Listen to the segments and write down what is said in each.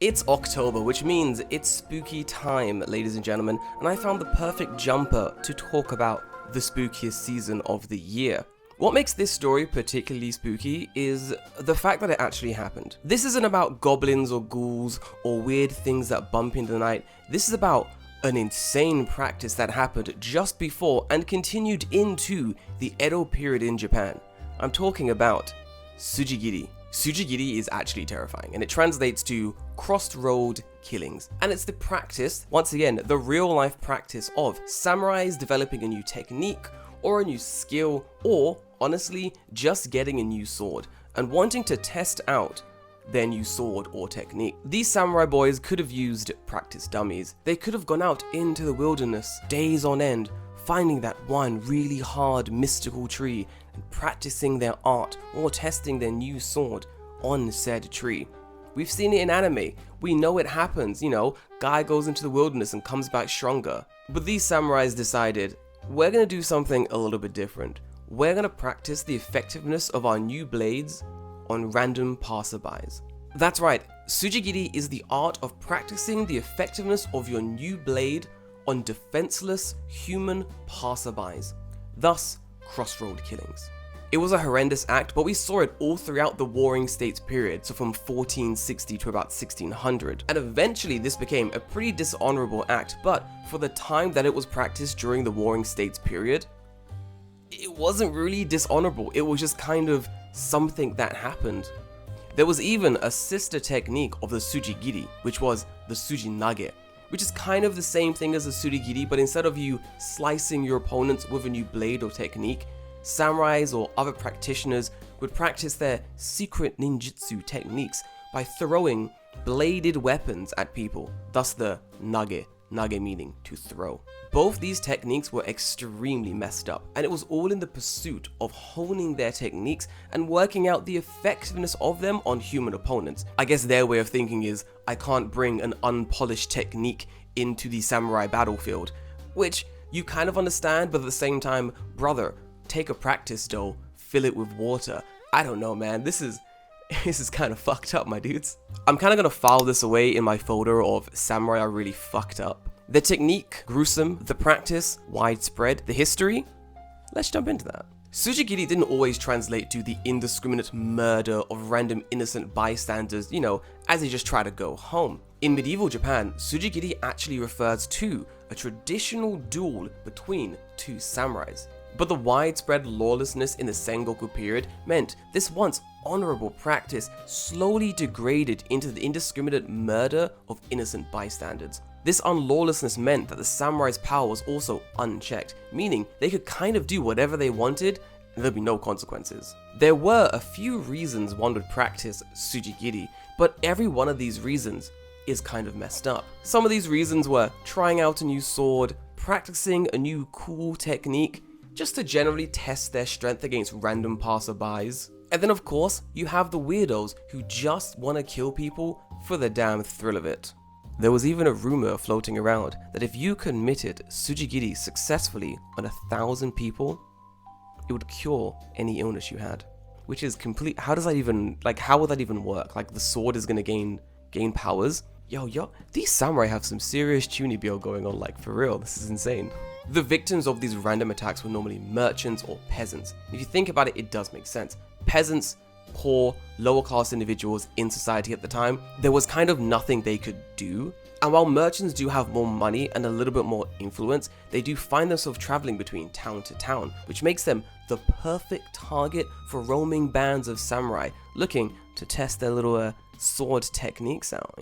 It's October, which means it's spooky time, ladies and gentlemen, and I found the perfect jumper to talk about the spookiest season of the year. What makes this story particularly spooky is the fact that it actually happened. This isn't about goblins or ghouls or weird things that bump into the night. This is about an insane practice that happened just before and continued into the Edo period in Japan. I'm talking about Tsujigiri. Tsujigiri is actually terrifying, and it translates to crossroad killings. And it's the practice, once again, the real life practice of samurais developing a new technique or a new skill, or honestly, just getting a new sword and wanting to test out their new sword or technique. These samurai boys could have used practice dummies. They could have gone out into the wilderness days on end, finding that one really hard mystical tree and practicing their art or testing their new sword on said tree. We've seen it in anime. We know it happens, guy goes into the wilderness and comes back stronger. But these samurais decided, we're gonna do something a little bit different. We're gonna practice the effectiveness of our new blades on random passerbys. That's right, Tsujigiri is the art of practicing the effectiveness of your new blade on defenseless human passerbys, thus crossroad killings. It was a horrendous act, but we saw it all throughout the Warring States period, so from 1460 to about 1600, and eventually this became a pretty dishonorable act, but for the time that it was practiced during the Warring States period, it wasn't really dishonorable, it was just kind of something that happened. There was even a sister technique of the Tsujigiri, which was the Tsujinage, which is kind of the same thing as the Tsujigiri, but instead of you slicing your opponents with a new blade or technique, samurais or other practitioners would practice their secret ninjutsu techniques by throwing bladed weapons at people, thus the nage meaning to throw. Both these techniques were extremely messed up, and it was all in the pursuit of honing their techniques and working out the effectiveness of them on human opponents. I guess their way of thinking is, I can't bring an unpolished technique into the samurai battlefield, which you kind of understand, but at the same time, brother, take a practice dough, fill it with water. I don't know, man, this is kind of fucked up, my dudes. I'm kind of gonna file this away in my folder of samurai are really fucked up. The technique, gruesome. The practice, widespread. The history, let's jump into that. Tsujigiri didn't always translate to the indiscriminate murder of random innocent bystanders, as they just try to go home. In medieval Japan, Tsujigiri actually refers to a traditional duel between two samurais. But the widespread lawlessness in the Sengoku period meant this once honorable practice slowly degraded into the indiscriminate murder of innocent bystanders. This unlawlessness meant that the samurai's power was also unchecked, meaning they could kind of do whatever they wanted and there'd be no consequences. There were a few reasons one would practice Tsujigiri, but every one of these reasons is kind of messed up. Some of these reasons were trying out a new sword, practicing a new cool technique, just to generally test their strength against random passerbys. And then of course, you have the weirdos who just want to kill people for the damn thrill of it. There was even a rumor floating around that if you committed Tsujigiri successfully on 1,000 people, it would cure any illness you had. Which is complete, how would that even work? Like the sword is gonna gain powers? Yo, these samurai have some serious tunibyo going on, like for real, this is insane. The victims of these random attacks were normally merchants or peasants. If you think about it, it does make sense. Peasants, poor, lower class individuals in society at the time, there was kind of nothing they could do. And while merchants do have more money and a little bit more influence, they do find themselves traveling between town to town, which makes them the perfect target for roaming bands of samurai looking to test their little sword techniques out,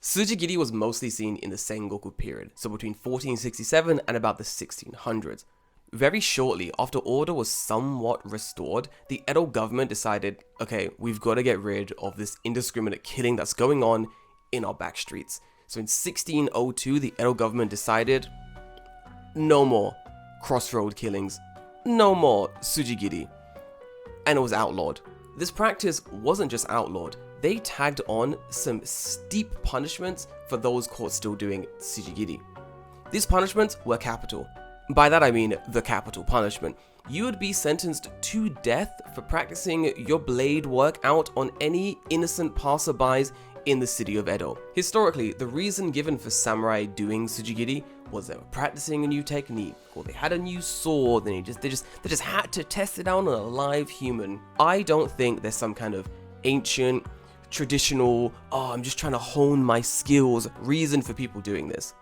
Tsujigiri was mostly seen in the Sengoku period, so between 1467 and about the 1600s. Very shortly after order was somewhat restored, the Edo government decided, okay, we've got to get rid of this indiscriminate killing that's going on in our back streets. So in 1602, the Edo government decided, no more crossroad killings, no more Tsujigiri, and it was outlawed. This practice wasn't just outlawed, they tagged on some steep punishments for those caught still doing Tsujigiri. These punishments were capital. By that I mean the capital punishment. You would be sentenced to death for practicing your blade work out on any innocent passerbys in the city of Edo. Historically, the reason given for samurai doing Tsujigiri was they were practicing a new technique, or they had a new sword, and they just had to test it out on a live human. I don't think there's some kind of ancient, traditional, oh, I'm just trying to hone my skills reason for people doing this.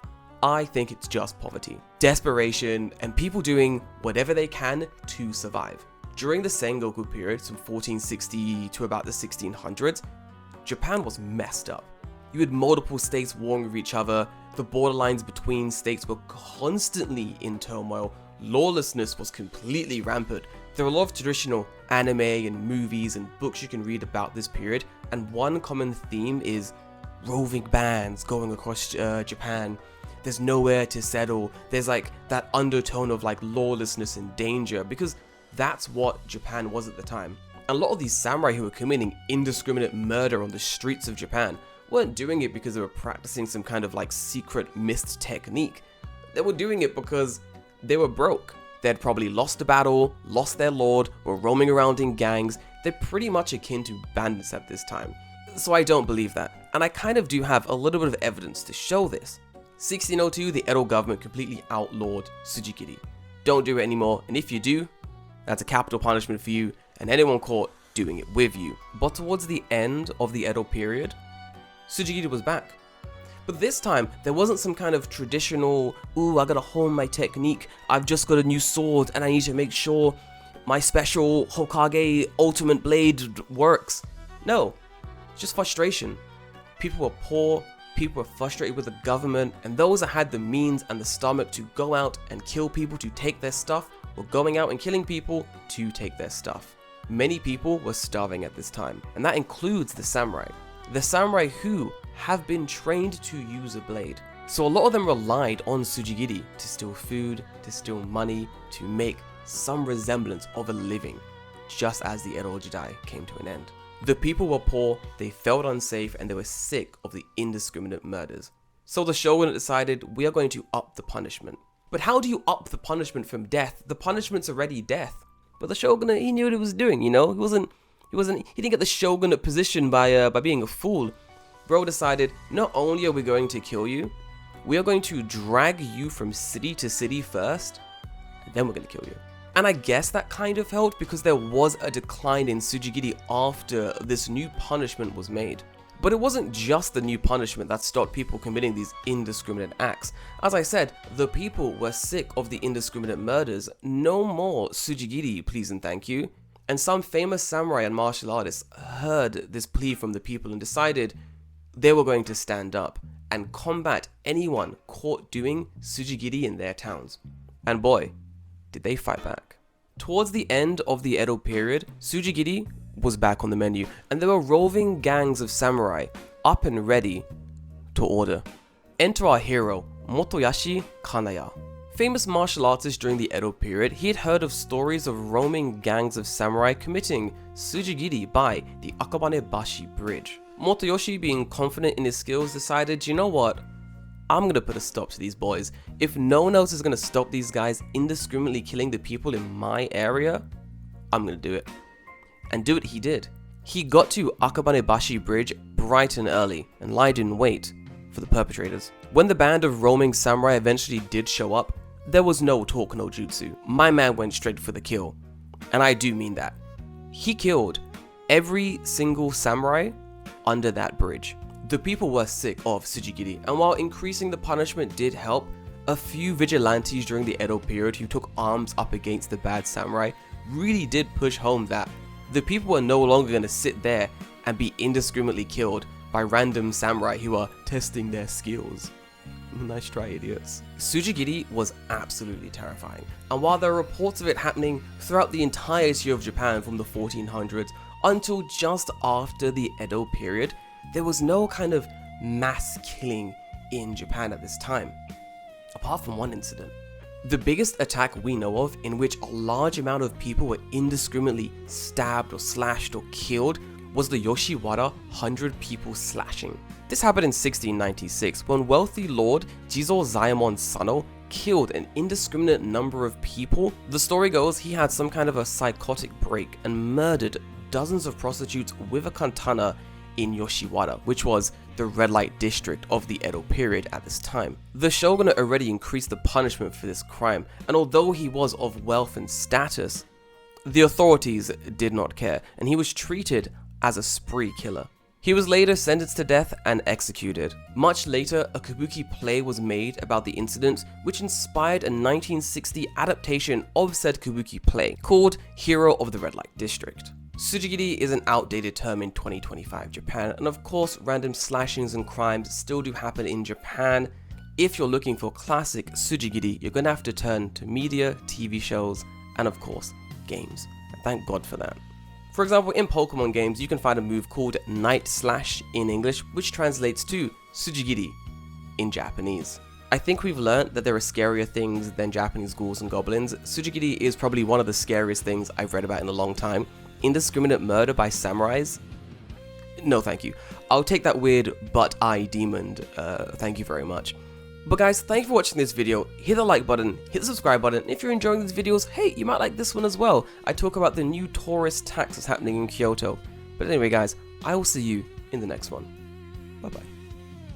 I think it's just poverty, desperation, and people doing whatever they can to survive. During the Sengoku period, from 1460 to about the 1600s, Japan was messed up. You had multiple states warring with each other, the borderlines between states were constantly in turmoil, lawlessness was completely rampant. There are a lot of traditional anime and movies and books you can read about this period, and one common theme is roving bands going across Japan. There's nowhere to settle. There's like that undertone of like lawlessness and danger, because that's what Japan was at the time. And a lot of these samurai who were committing indiscriminate murder on the streets of Japan weren't doing it because they were practicing some kind of like secret mist technique. They were doing it because they were broke. They had probably lost a battle, lost their lord, were roaming around in gangs. They're pretty much akin to bandits at this time. So I don't believe that. And I kind of do have a little bit of evidence to show this. 1602, the Edo government completely outlawed Tsujigiri. Don't do it anymore, and if you do, that's a capital punishment for you and anyone caught doing it with you. But towards the end of the Edo period, Tsujigiri was back. But this time, there wasn't some kind of traditional, ooh, I gotta hone my technique, I've just got a new sword and I need to make sure my special Hokage ultimate blade works. No, it's just frustration. People were poor, people were frustrated with the government, and those that had the means and the stomach to go out and kill people to take their stuff were going out and killing people to take their stuff. Many people were starving at this time, and that includes the samurai. The samurai who have been trained to use a blade. So a lot of them relied on Tsujigiri to steal food, to steal money, to make some resemblance of a living, just as the Edo Jidai came to an end. The people were poor, they felt unsafe, and they were sick of the indiscriminate murders. So the shogunate decided, we are going to up the punishment. But how do you up the punishment from death? The punishment's already death. But the shogunate, he knew what he was doing, you know? He didn't get the shogunate position by being a fool. Bro decided, not only are we going to kill you, we are going to drag you from city to city first, and then we're going to kill you. And I guess that kind of helped because there was a decline in Tsujigiri after this new punishment was made. But it wasn't just the new punishment that stopped people committing these indiscriminate acts. As I said, the people were sick of the indiscriminate murders. No more Tsujigiri, please and thank you. And some famous samurai and martial artists heard this plea from the people and decided they were going to stand up and combat anyone caught doing Tsujigiri in their towns. And boy, did they fight back. Towards the end of the Edo period, Tsujigiri was back on the menu, and there were roving gangs of samurai up and ready to order. Enter our hero, Motoyashi Kanaya. Famous martial artist during the Edo period, he had heard of stories of roaming gangs of samurai committing Tsujigiri by the Akabane-bashi bridge. Motoyoshi, being confident in his skills, decided, you know what? I'm gonna put a stop to these boys. If no one else is gonna stop these guys indiscriminately killing the people in my area, I'm gonna do it. And do it he did. He got to Akabane-bashi bridge bright and early and lied in wait for the perpetrators. When the band of roaming samurai eventually did show up, there was no talk, no jutsu. My man went straight for the kill. And I do mean that. He killed every single samurai under that bridge. The people were sick of Tsujigiri, and while increasing the punishment did help, a few vigilantes during the Edo period who took arms up against the bad samurai really did push home that the people were no longer going to sit there and be indiscriminately killed by random samurai who are testing their skills. Nice try, idiots. Tsujigiri was absolutely terrifying, and while there are reports of it happening throughout the entirety of Japan from the 1400s until just after the Edo period, there was no kind of mass killing in Japan at this time, apart from one incident. The biggest attack we know of in which a large amount of people were indiscriminately stabbed or slashed or killed was the Yoshiwara 100 people slashing. This happened in 1696 when wealthy Lord Jizo Zaemon Sano killed an indiscriminate number of people. The story goes he had some kind of a psychotic break and murdered dozens of prostitutes with a katana in Yoshiwara, which was the red light district of the Edo period at this time. The shogunate already increased the punishment for this crime, and although he was of wealth and status, the authorities did not care, and he was treated as a spree killer. He was later sentenced to death and executed. Much later, a kabuki play was made about the incident, which inspired a 1960 adaptation of said kabuki play called Hero of the Red Light District. Tsujigiri is an outdated term in 2025 Japan, and of course random slashings and crimes still do happen in Japan. If you're looking for classic Tsujigiri, you're gonna have to turn to media, TV shows, and of course games. And thank God for that. For example, in Pokemon games, you can find a move called Night Slash in English, which translates to Tsujigiri in Japanese. I think we've learned that there are scarier things than Japanese ghouls and goblins. Tsujigiri is probably one of the scariest things I've read about in a long time. Indiscriminate murder by samurais? No thank you. I'll take that weird but-I demon, thank you very much. But guys, thank you for watching this video. Hit the like button, hit the subscribe button. If you're enjoying these videos, hey, you might like this one as well. I talk about the new tourist tax that's happening in Kyoto. But anyway guys, I will see you in the next one. Bye bye.